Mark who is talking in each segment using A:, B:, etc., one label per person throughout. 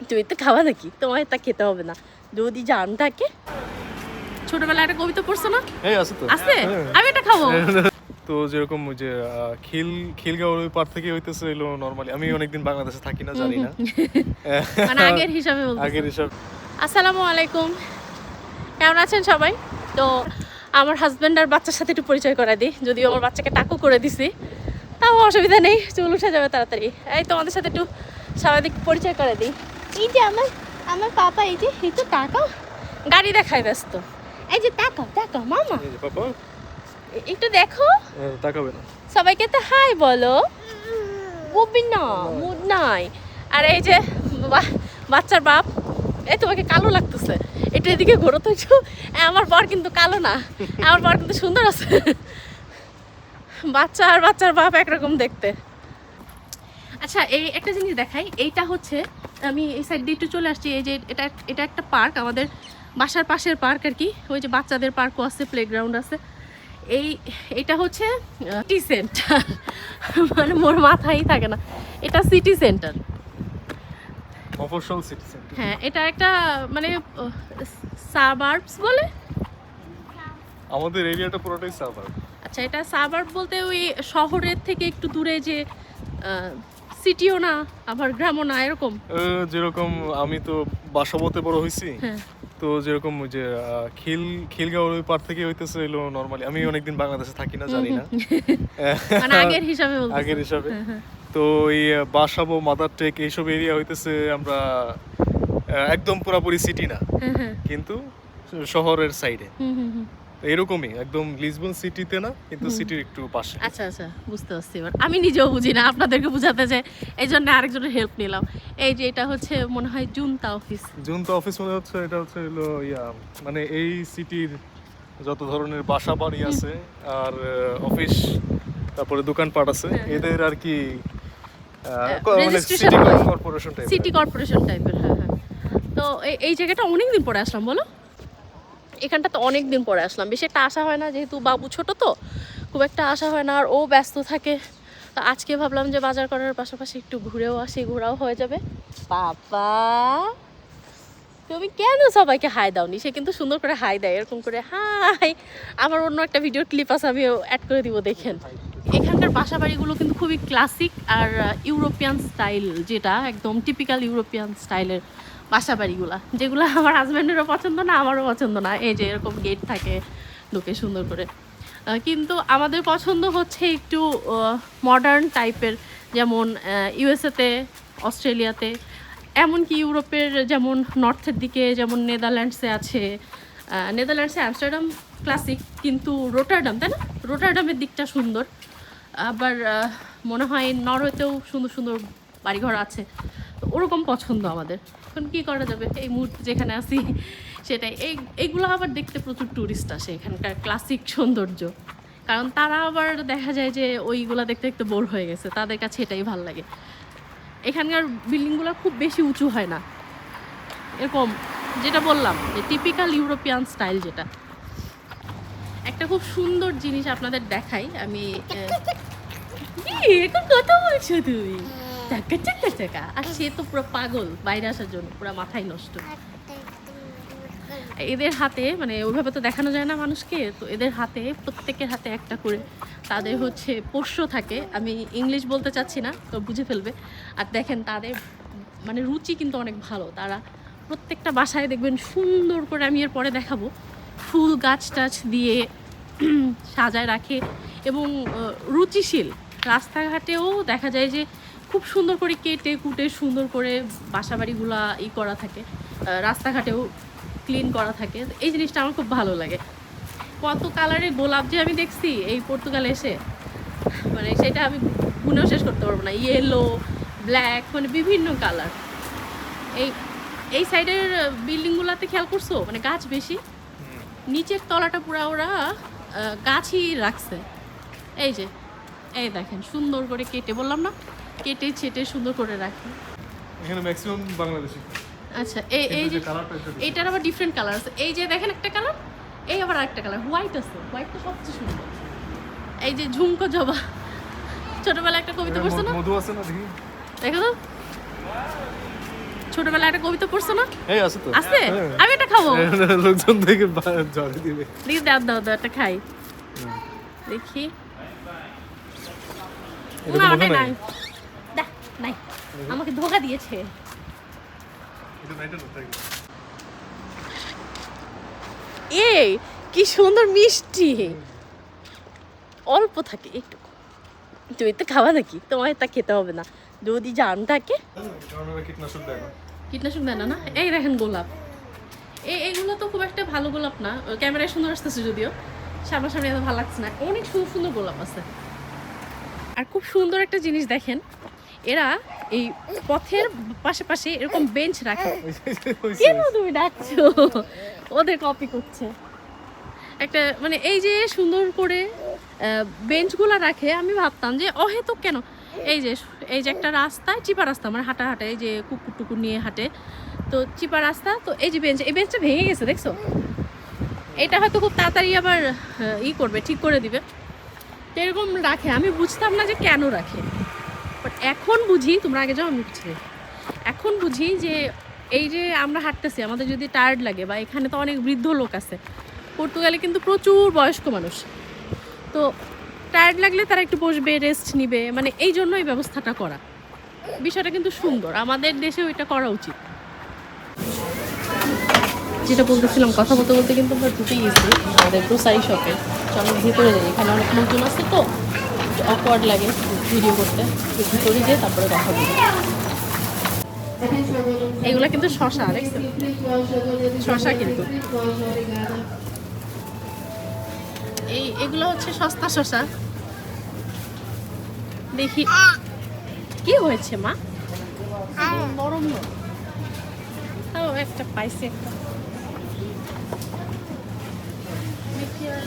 A: তুমি তো খাওয়া নাকি, তোমার তা খেতে হবে না যদি জান থাকে। ছোটবেলায় একটা কবিতা পড়ছো না?
B: আছে তো,
A: আছে, আমি এটা খাবো।
B: তো যেরকম ওই যে খিলগাঁওয়ের ওই পার থেকে হইতেছে এলো নরমালি। আমি অনেকদিন বাংলাদেশে থাকি না, জানি না
A: মানে আগের হিসাবে বলতেছি।
B: আগের হিসাব।
A: আসসালামু আলাইকুম, কেমন আছেন সবাই? তো আমার হাজব্যান্ড আর বাচ্চার সাথে একটু পরিচয় করে দিই, যদিও আমার বাচ্চাকে টাকু করে দিছি, তাও অসুবিধা নেই, চুল উঠে যাবে তাড়াতাড়ি। এই তোমাদের সাথে একটু স্বাভাবিক পরিচয় করে দিই। এই যে আমার পাপা, এই যে এই তো তাকাও, গাড়ি দেখায় ব্যস্ত। এই যে তাকাও তাকাও মামা,
B: এই যে পাপা,
A: একটু দেখো,
B: তাকাবে না।
A: সবাইকে তো হাই বলো। বুবি না, মুড নাই। আর এই যে বাচ্চার বাপ, এই তোমাকে কালো লাগতেছে, একটু এদিকে ঘোরো তো একটু। আমার বর কিন্তু কালো না, আমার বর কিন্তু সুন্দর আছে। বাচ্চা আর বাচ্চার বাপ একরকম দেখতে। আচ্ছা, এই একটা জিনিস দেখাই, এইটা হচ্ছে, আমি এই সাইড দিয়ে একটু চলে আসছি। এই যে এটা একটা পার্ক, আমাদের বাসার পাশের পার্ক আর কি। ওই যে বাচ্চাদের পার্কও আছে, প্লেগ্রাউন্ড আছে। এটা হচ্ছে সিটি সেন্টার, মানে মোর মাথায় থাকে না, এটা সিটি সেন্টার।
B: মফস্বল সিটি সেন্টার।
A: হ্যাঁ, এটা একটা মানে সাবার্বস বলে।
B: আমাদের এরিয়াটা পুরোটাই সাভার।
A: আচ্ছা, এটা সাবার্ব বলতে ওই শহরের থেকে একটু দূরে, যে সিটিও না আবার গ্রামও না, এরকম।
B: যেরকম আমি তো বাসাবোতে বড় হয়েছি,
A: হ্যাঁ,
B: তো যেরকম ওই যে খিলগাঁওয়ের ওই পার থেকে হইতেছে এলো নরমালি। আমি অনেকদিন বাংলাদেশে থাকি না, জানি না
A: মানে আগের হিসাবে বলতেছি।
B: আগের হিসাবে।
A: হ্যাঁ, হ্যাঁ।
B: তো এই বাসাবো, মাদার টেক, এইসব এরিয়া হইতেছে আমরা একদম পুরাপুরি সিটি না,
A: হ্যাঁ, হ্যাঁ।
B: কিন্তু শহরের সাইডে।
A: হুম, হুম, হুম।
B: এরকমই একদম লিসবন সিটিতে না, কিন্তু সিটির একটু পাশে।
A: আচ্ছা আচ্ছা, বুঝতে পারছি এবার। আমি নিজেও বুঝি না, আপনাদেরকে বুঝাতে চাই, এই জন্য আরেকজনের হেল্প নিলাম। এই যে এটা হচ্ছে মনে হয় জুনতা অফিস।
B: জুনতা অফিস মনে হচ্ছে। এটা হচ্ছে হলো মানে এই সিটির যত ধরনের বাসা বাড়ি আছে আর অফিস, তারপরে দোকানপাট আছে, এদের আর কি মানে city corporation type.
A: City corporation টাইপের, হ্যাঁ হ্যাঁ। তো এই জায়গাটা অনেকদিন পরে আসলাম বলো, এখানটা তো অনেক দিন পরে আসলাম। বেশি একটা আসা হয় না, যেহেতু বাবু ছোট, তো খুব একটা আসা হয় না, আর ও ব্যস্ত থাকে। তো আজকে ভাবলাম যে বাজার করার পাশাপাশি একটু ঘুরেও আসি, ঘোরাও হয়ে যাবে। বাবা, তুমি কেন সবাইকে হাই দাওনি? সে কিন্তু সুন্দর করে হাই দেয়, এরকম করে হাই। আমার অন্য একটা ভিডিও ক্লিপ আছে, আমি অ্যাড করে দিব, দেখেন। এখানকার বাসা বাড়িগুলো কিন্তু খুবই ক্লাসিক আর ইউরোপিয়ান স্টাইল, যেটা একদম টিপিক্যাল ইউরোপিয়ান স্টাইলের বাসা বাড়িগুলা, যেগুলো আমার হাজব্যান্ডেরও পছন্দ না, আমারও পছন্দ না। এই যে এরকম গেট থাকে, ঢুকে সুন্দর করে। কিন্তু আমাদের পছন্দ হচ্ছে একটু মডার্ন টাইপের, যেমন ইউএসএতে, অস্ট্রেলিয়াতে, এমনকি ইউরোপের, যেমন নর্থের দিকে, যেমন নেদারল্যান্ডসে আছে। নেদারল্যান্ডসে আমস্টারডাম ক্লাসিক, কিন্তু রোটারডাম, তাই না, রোটারডামের দিকটা সুন্দর। আবার মনে হয় নরওয়েতেও সুন্দর সুন্দর বাড়িঘর আছে। তো ওরকম পছন্দ আমাদের। এখন কী করা যাবে, এই মুহূর্তে যেখানে আছি সেটাই। এইগুলো আবার দেখতে প্রচুর ট্যুরিস্ট আসে, এখানকার ক্লাসিক সৌন্দর্য। কারণ তারা আবার দেখা যায় যে ওইগুলো দেখতে দেখতে বোর হয়ে গেছে, তাদের কাছে এটাই ভালো লাগে। এখানকার বিল্ডিংগুলো খুব বেশি উঁচু হয় না, এরকম যেটা বললাম যে টিপিক্যাল ইউরোপিয়ান স্টাইল। যেটা একটা খুব সুন্দর জিনিস আপনাদের দেখাই আমি। এখন কথা বলছো তুমি, টাকা টাকা টাকা। আর সে তো পুরো পাগল বাইরে আসার জন্য, পুরো মাথায় নষ্ট। এদের হাতে, মানে ওইভাবে তো দেখানো যায় না মানুষকে, তো এদের হাতে, প্রত্যেকের হাতে একটা করে তাদের হচ্ছে পোষ্য থাকে। আমি ইংলিশ বলতে চাচ্ছি না, তো বুঝে ফেলবে। আর দেখেন তাদের মানে রুচি কিন্তু অনেক ভালো। তারা প্রত্যেকটা বাসায় দেখবেন সুন্দর করে, আমি এর পরে দেখাবো, ফুল গাছ টাছ দিয়ে সাজায় রাখে, এবং রুচিশীল। রাস্তাঘাটেও দেখা যায় যে খুব সুন্দর করে কেটে কুটে সুন্দর করে বাসাবাড়িগুলা করা থাকে, রাস্তাঘাটেও ক্লিন করা থাকে। এই জিনিসটা আমার খুব ভালো লাগে। কত কালারের গোলাপ যে আমি দেখছি এই পর্তুগালে এসে, মানে সেটা আমি গুনেও শেষ করতে পারবো না। ইয়েলো, ব্ল্যাক, মানে বিভিন্ন কালার। এই সাইডের বিল্ডিংগুলোতে খেয়াল করছো, মানে গাছ বেশি, নিচের তলাটা পুরো ওরা গাছই রাখছে। এই যে এই দেখেন, সুন্দর করে কেটে, বললাম না, কেটে ছেটে সুন্দর করে রাখে।
B: এখানে ম্যাক্সিমাম বাংলাদেশি।
A: আচ্ছা, এই যে এইটার আবার ডিফারেন্ট কালার আছে। এই যে দেখেন একটা কালার, এই আবার আরেকটা কালার, হোয়াইট আছে। হোয়াইট তো সবচেয়ে সুন্দর। এই যে ঝুমকো জবা, ছোটবেলায় একটা কবিতা পড়ছো না,
B: মধু আছে না, দেখি
A: দেখো তো, ছোটবেলায় একটা কবিতা পড়ছো না?
B: এই আছে তো।
A: আছে?
B: হ্যাঁ।
A: আমি এটা খাবো।
B: লোকজন থেকে ঝড়ে দিবে।
A: প্লিজ দাও দাও দাও, একটা খাই। দেখি।
B: এটা
A: না,
B: তো মনে
A: ওটাই
B: নাই।
A: নাই। দেখ, নাই। আমাকে ধোকা দিয়েছে।
B: এটা নাইটা না থাকে।
A: এই কি সুন্দর মিষ্টি। অল্প থাকে একটু। তুমি তো খাওয়া নাকি? তোমার তা খেতে হবে না। যদি জান থাকে।
B: কারণ ওরা কীটনাশক দেয় না।
A: কীটনাশক দেয় না না? এই দেখেন গোলাপ। এইগুলো তো খুব একটা ভালো গোলাপ না। ক্যামেরায় সুন্দর আসতেছে যদিও, সামনাসামনি এত ভালো লাগছে না। অনেক সুন্দর সুন্দর গোলাপ আছে। আর খুব সুন্দর একটা জিনিস দেখেন, এরা এই পথের পাশে পাশে এরকম বেঞ্চ রাখে। কেন তুমি ডাকছো? ওদের কপি করছে একটা, মানে এই যে সুন্দর করে বেঞ্চগুলো রাখে। আমি ভাবতাম যে অহেতুক কেন, এই যে একটা রাস্তায় চিপা রাস্তা, মানে হাঁটা হাঁটে, এই যে কুকুর টুকুর নিয়ে হাঁটে, তো চিপা রাস্তা, তো এই যে বেঞ্চ, এই বেঞ্চটা ভেঙে গেছে দেখছো? এটা হয়তো খুব তাড়াতাড়ি আবার করবে, ঠিক করে দিবে, তো এরকম রাখে। আমি বুঝতাম না যে কেন রাখে, বাট এখন বুঝি। তোমরা আগে যাও, আমি বুঝছি। এখন বুঝি যে এই যে আমরা হাঁটতেছি, আমাদের যদি টায়ার্ড লাগে, বা এখানে তো অনেক বৃদ্ধ লোক আছে, পর্তুগালে কিন্তু প্রচুর বয়স্ক মানুষ, তো টায়ার্ড লাগলে তারা একটু বসবে, রেস্ট নিবে, মানে এই জন্য এই ব্যবস্থাটা করা। বিষয়টা কিন্তু সুন্দর, আমাদের দেশেও এটা করা উচিত। যেটা বলতেছিলাম, কথা বলতে বলতে কিন্তু আমরা ঢুকে গেছি আমাদের গ্রোসারি শপে। চলো ভিতরে যাই, এখানে অনেক লোকজন আছে তো অকওয়ার্ড লাগে ভিডিও করতে। ভিতরে যেয়ে তারপরে কথা বলি। এগুলা কিন্তু শশা, দেখছেন? শশা কিন্তু এগুলো হচ্ছে সস্তা শশা। দেখি কি হয়েছে মা, নরম নরম। তাও একটা পাইছে একটা। দেখি আর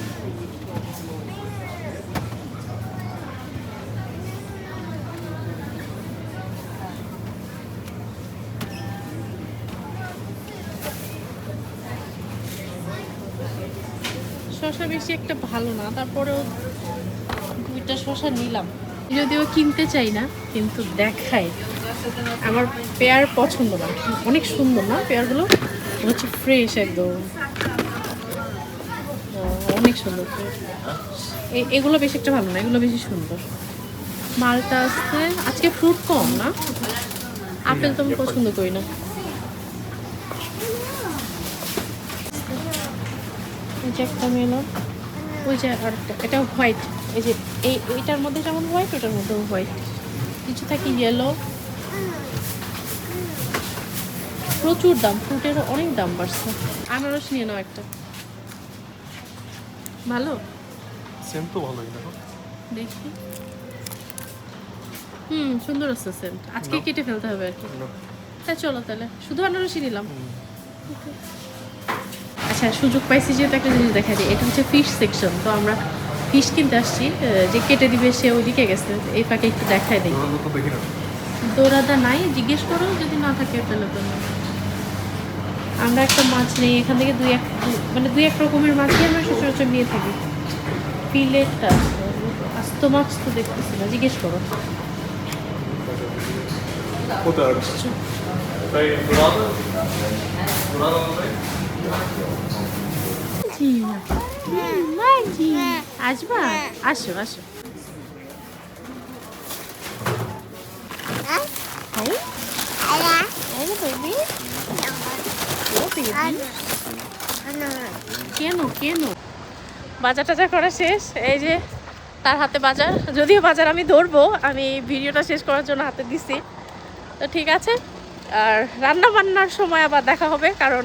A: শশা বেশি একটা ভালো না, তারপরেও দুইটা শশা নিলাম। যদিও কিনতে চাই না, কিন্তু দেখাই। আমার পেয়ার পছন্দ না, অনেক সুন্দর না পেয়ারগুলো, হচ্ছে ফ্রেশ একদম, অনেক সুন্দর। এগুলো বেশি একটা ভালো না, এগুলো বেশি সুন্দর। মালটা আসছে আজকে, ফ্রুট কম না। আপেল তো আমি পছন্দ করি না। এই যে একটা মেলন, ওই যে আরেকটা, এটা হোয়াইট। এই যে এইটার মধ্যে যেমন হোয়াইট, ওটার মধ্যেও হোয়াইট, কিছু থাকে ইয়েলো। প্রচুর দাম, ফ্রুটেরও অনেক দাম বাড়ছে। আনারস নিয়ে নাও একটা, ভালো
B: সেন্ট তো ভালোই না।
A: দেখি। সুন্দর আছে সেন্ট। আজকে কেটে ফেলতে হবে আর কি। তাই চলো তাহলে শুধু আনারসই নিলাম। আচ্ছা, সুযোগ পাইছি যেহেতু একটা জিনিস দেখা যায়, এটা হচ্ছে ফিশ সেকশন। তো আমরা ফিশ কিনতে আসছি, যে কেটে দিবে সে ওইদিকে গেছে। এই ফাঁকে একটু দেখায় দেখি। দৌড়াদা নাই, জিজ্ঞেস করো, যদি না থাকে তাহলে তো না। আমরা একটা মাছ নেই এখান থেকে, দুই এক রকমের মাছই আমরা সচরাচর নিয়ে থাকি। ফিলেটটা আস্ত মাছ তো দেখতেছি না, জিজ্ঞেস করো। আসবা, আসো আসো। কেন কেন বাজার টাজার করা শেষ। এই যে তার হাতে বাজার, যদিও বাজার আমি ধরবো, আমি ভিডিওটা শেষ করার জন্য হাতে দিছি। তো ঠিক আছে, আর রান্না বান্নার সময় আবার দেখা হবে, কারণ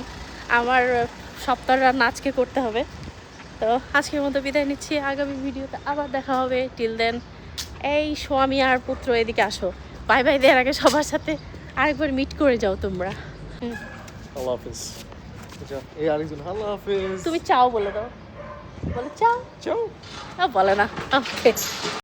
A: আমার সপ্তাহ রান্না আজকে করতে হবে। তো আজকের মতো বিদায় নিচ্ছি, আগামী ভিডিওতে আবার দেখা হবে। টিল দেন, এই স্বামী আর পুত্র এদিকে আসো, বাই বাই দেওয়ার আগে সবার সাথে আরেকবার মিট করে যাও তোমরা।
B: আল্লাহ হাফেজ। এই আরেকজন আল্লাহ হাফেজ।
A: তুমি চাও বলে দাও, বলে চাও
B: চাও।
A: বলে না। ওকে।